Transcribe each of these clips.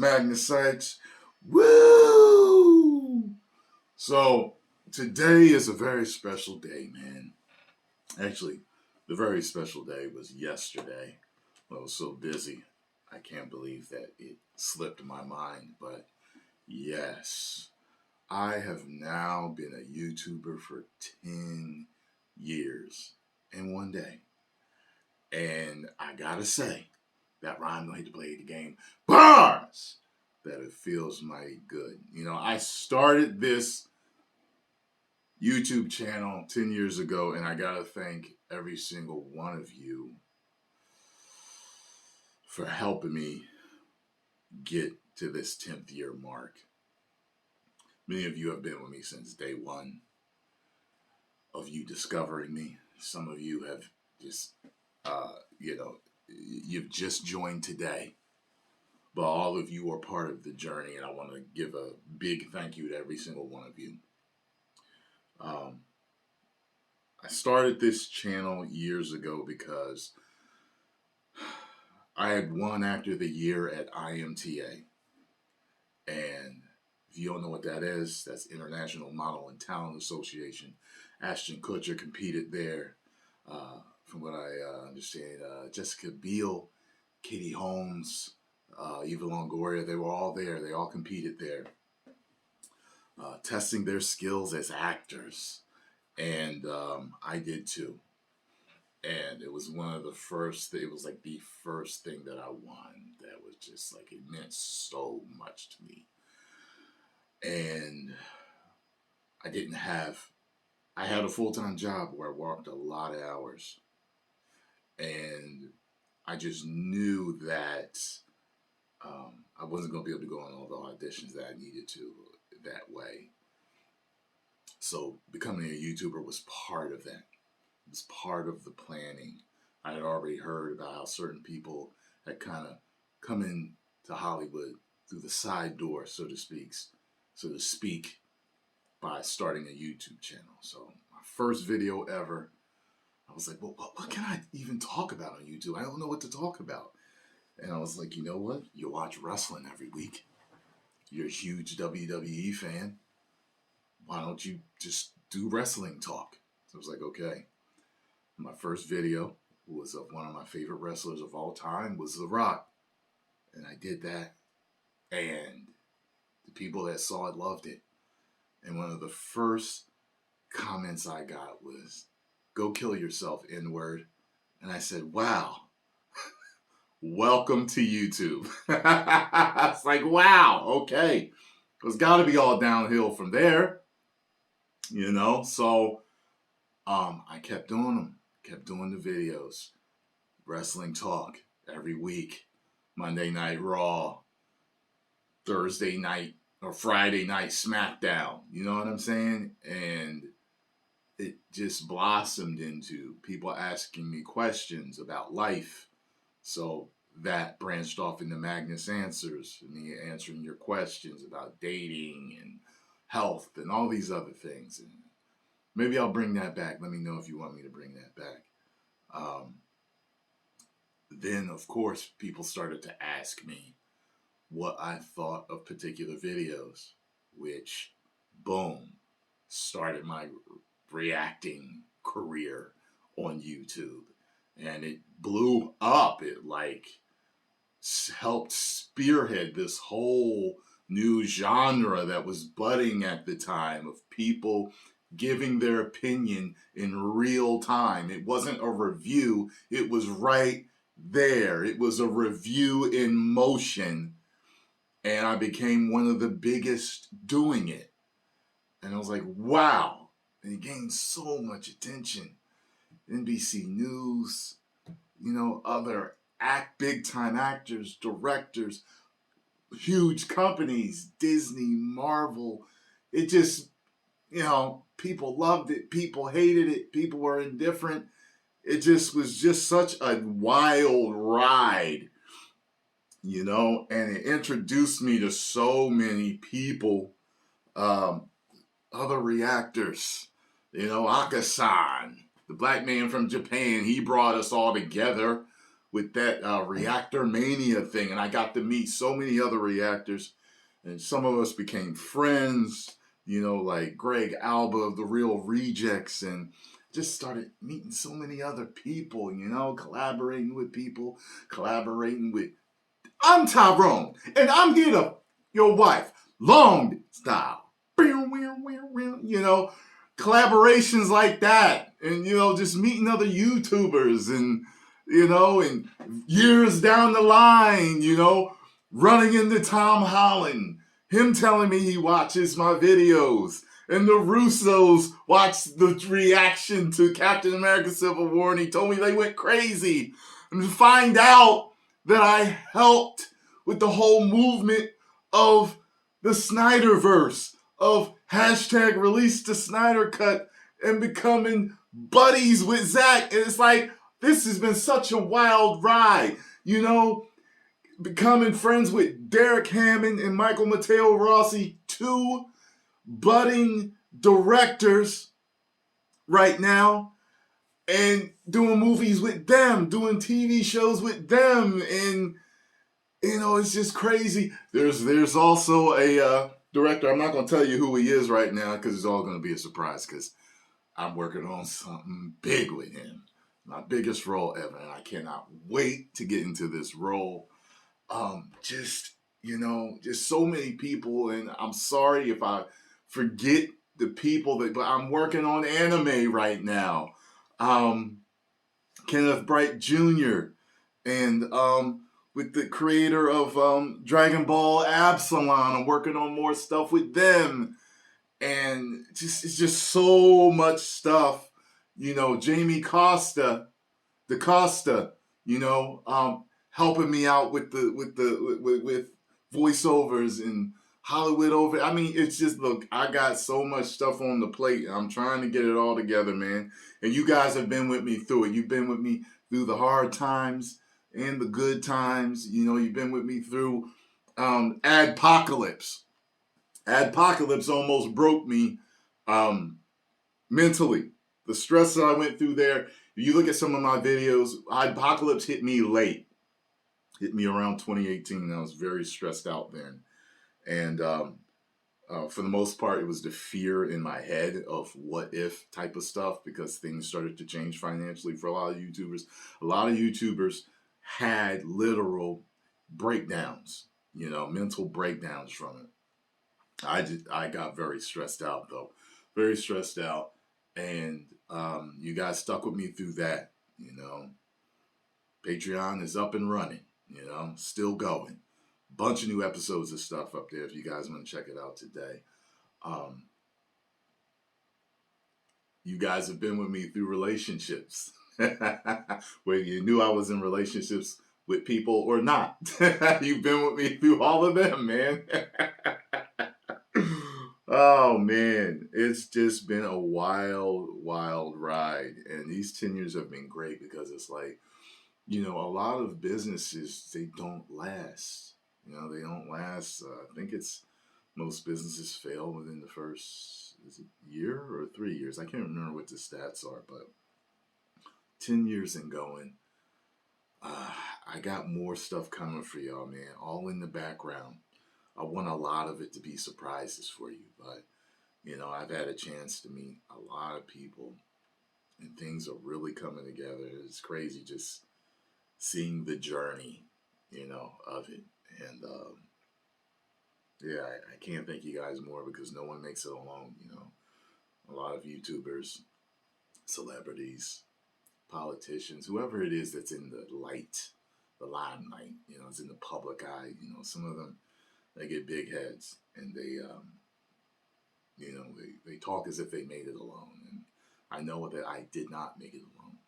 Magnusites. Woo! So today is a very special day, man. Actually, the very special day was yesterday. I was so busy. I can't believe that it slipped my mind. But yes, I have now been a YouTuber for 10 years in one day. And I gotta say, that rhyme don't hate to play the game. Bars! That it feels mighty good. You know, I started this YouTube channel 10 years ago, and I gotta thank every single one of you for helping me get to this 10th year mark. Many of you have been with me since day one of you discovering me. Some of you have just, you've just joined today. But all of you are part of the journey, and I want to give a big thank you to every single one of you. I started this channel years ago because I had won Actor of the Year at IMTA. And if you don't know what that is, that's International Model and Talent Association. Ashton Kutcher competed there. From what I understand, Jessica Biel, Katie Holmes, Eva Longoria, they were all there. They all competed there, testing their skills as actors. And I did too. And it was one of the first, it was like the first thing that I won that was just like, it meant so much to me. And I had a full-time job where I worked a lot of hours. And I just knew that I wasn't going to be able to go on all the auditions that I needed to that way. So becoming a YouTuber was part of that. It was part of the planning. I had already heard about how certain people had kind of come into Hollywood through the side door, so to speak, by starting a YouTube channel. So my first video ever, I was like, well, what can I even talk about on YouTube? I don't know what to talk about. And I was like, you know what? You watch wrestling every week. You're a huge WWE fan. Why don't you just do wrestling talk? So I was like, okay. My first video was of one of my favorite wrestlers of all time, was The Rock. And I did that. And the people that saw it loved it. And one of the first comments I got was, "Go kill yourself, N-word." And I said, wow, welcome to YouTube. It's like, wow, okay. It's got to be all downhill from there, you know? So I kept doing them, kept doing the videos. Wrestling talk every week. Monday Night Raw, Thursday night or Friday night SmackDown. You know what I'm saying? And it just blossomed into people asking me questions about life. So that branched off into Magnus Answers, me answering your questions about dating and health and all these other things. And maybe I'll bring that back. Let me know if you want me to bring that back. Then, of course, people started to ask me what I thought of particular videos, which, boom, started my reacting career on YouTube. And it blew up. It like helped spearhead this whole new genre that was budding at the time of people giving their opinion in real time. It wasn't a review. It was right there. It was a review in motion. And I became one of the biggest doing it. And I was like, wow. And it gained so much attention. NBC News, you know, other big time actors, directors, huge companies, Disney, Marvel. It just, you know, people loved it. People hated it. People were indifferent. It just was just such a wild ride, you know, and it introduced me to so many people, other reactors, you know, Akasan, the black man from Japan. He brought us all together with that Reactor Mania thing, and I got to meet so many other reactors, and some of us became friends, like Greg Alba of The Real Rejects, and just started meeting so many other people, collaborating with people, I'm Tyrone, and I'm here to your wife, long style. Collaborations like that, and just meeting other YouTubers, and years down the line, running into Tom Holland, him telling me he watches my videos, and the Russos watched the reaction to Captain America Civil War, and he told me they went crazy, and to find out that I helped with the whole movement of the Snyderverse, of hashtag release the Snyder Cut, and becoming buddies with Zach. And it's like, this has been such a wild ride, becoming friends with Derek Hammond and Michael Mateo Rossi, two budding directors right now, and doing movies with them, doing TV shows with them, and it's just crazy. There's also a director. I'm not going to tell you who he is right now because it's all going to be a surprise, because I'm working on something big with him. My biggest role ever, and I cannot wait to get into this role. Just so many people, and I'm sorry if I forget the people but I'm working on anime right now. Kenneth Bright Jr. and with the creator of Dragon Ball Absalom, I'm working on more stuff with them, and it's just so much stuff. Jamie Costa, helping me out with voiceovers and Hollywood over. I mean, it's just, look, I got so much stuff on the plate. I'm trying to get it all together, man. And you guys have been with me through it. You've been with me through the hard times and the good times. You've been with me through Adpocalypse. Adpocalypse almost broke me mentally. The stress that I went through there. If you look at some of my videos, Adpocalypse hit me late. Hit me around 2018. I was very stressed out then. And for the most part, it was the fear in my head of what if type of stuff, because things started to change financially for a lot of YouTubers. A lot of YouTubers had literal breakdowns, mental breakdowns from it. I got very stressed out, though. Very stressed out. And you guys stuck with me through that, Patreon is up and running, still going. Bunch of new episodes of stuff up there if you guys want to check it out today. You guys have been with me through relationships, where you knew I was in relationships with people or not. You've been with me through all of them, man. Oh, man. It's just been a wild, wild ride. And these 10 years have been great, because it's like, a lot of businesses, they don't last. They don't last. I think most businesses fail within the first, is it year or 3 years? I can't remember what the stats are, but 10 years and going. I got more stuff coming for y'all, man. All in the background. I want a lot of it to be surprises for you, but I've had a chance to meet a lot of people, and things are really coming together. It's crazy just seeing the journey, of it. And yeah, I can't thank you guys more, because no one makes it alone. A lot of YouTubers, celebrities, politicians, whoever it is that's in the limelight, it's in the public eye. Some of them, they get big heads, and they talk as if they made it alone. And I know that I did not make it alone.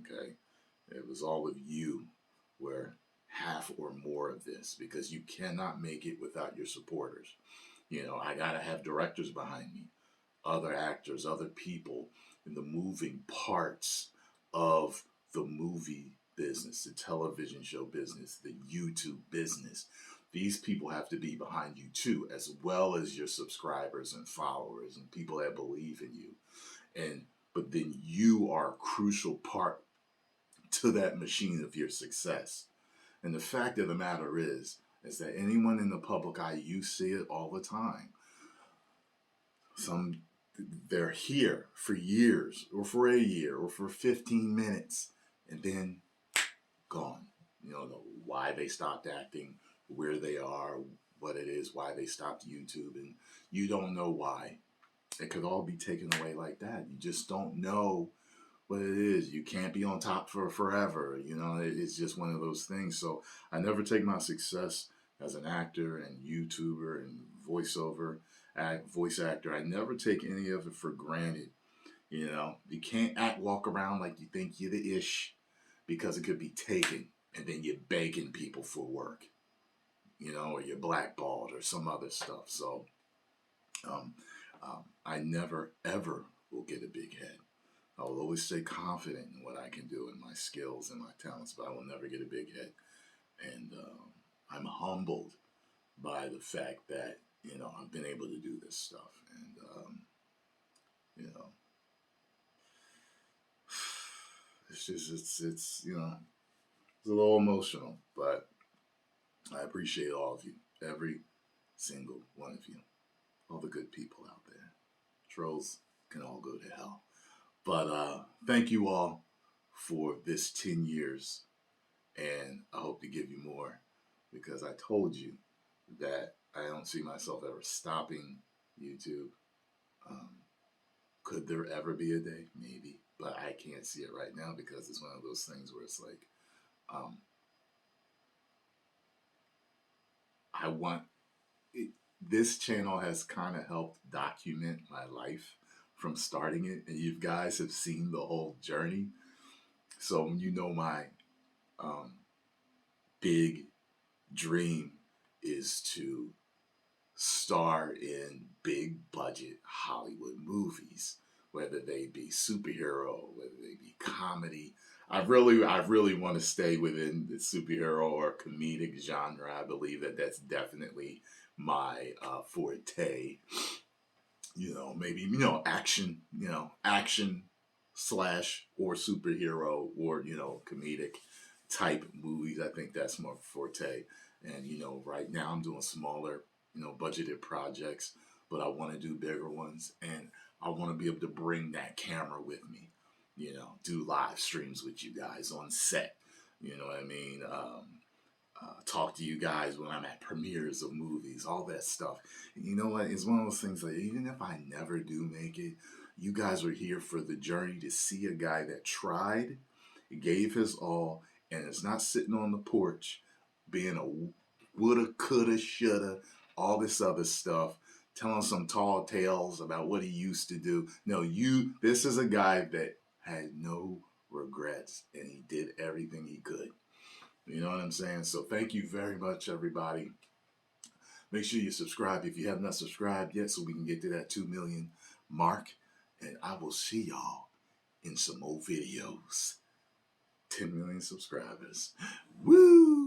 Okay, it was all of you were half or more of this, because you cannot make it without your supporters. I gotta have directors behind me, other actors, other people in the moving parts of the movie business, the television show business, the YouTube business. These people have to be behind you too, as well as your subscribers and followers and people that believe in you. But then you are a crucial part to that machine of your success. And the fact of the matter is that anyone in the public eye, you see it all the time. They're here for years, or for a year, or for 15 minutes, and then gone. You know, why they stopped acting, where they are, what it is, why they stopped YouTube, and you don't know why. It could all be taken away like that. You just don't know what it is. You can't be on top for forever. You know, it's just one of those things. So I never take my success as an actor and YouTuber and voice actor. I never take any of it for granted. You know, you can't walk around like you think you're the ish, because it could be taken, and then you're begging people for work, you know, or you're blackballed or some other stuff. So I never, ever will get a big head. I will always stay confident in what I can do and my skills and my talents, but I will never get a big head. And I'm humbled by the fact that, you know, I've been able to do this stuff. And, you know, it's just, it's, you know, it's a little emotional, but I appreciate all of you, every single one of you, all the good people out there. Trolls can all go to hell. But thank you all for this 10 years, and I hope to give you more, because I told you that I don't see myself ever stopping YouTube. Could there ever be a day? Maybe, but I can't see it right now, because it's one of those things where it's like, I want it, this channel has kind of helped document my life from starting it, and you guys have seen the whole journey. So you know, my big dream is to star in big budget Hollywood movies, whether they be superhero, whether they be comedy. I really want to stay within the superhero or comedic genre. I believe that that's definitely my forte. You know, maybe, you know, action slash or superhero, or, you know, comedic type movies. I think that's more forte. And, you know, right now I'm doing smaller, you know, budgeted projects, but I want to do bigger ones, and I want to be able to bring that camera with me, you know, do live streams with you guys on set. You know what I mean? Talk to you guys when I'm at premieres of movies, all that stuff. And you know what? It's one of those things that even if I never do make it, you guys are here for the journey to see a guy that tried, gave his all, and is not sitting on the porch being a woulda, coulda, shoulda, all this other stuff, telling some tall tales about what he used to do. No, this is a guy that had no regrets, and he did everything he could. You know what I'm saying? So thank you very much, everybody. Make sure you subscribe if you have not subscribed yet, so we can get to that 2 million mark. And I will see y'all in some more videos. 10 million subscribers. Woo!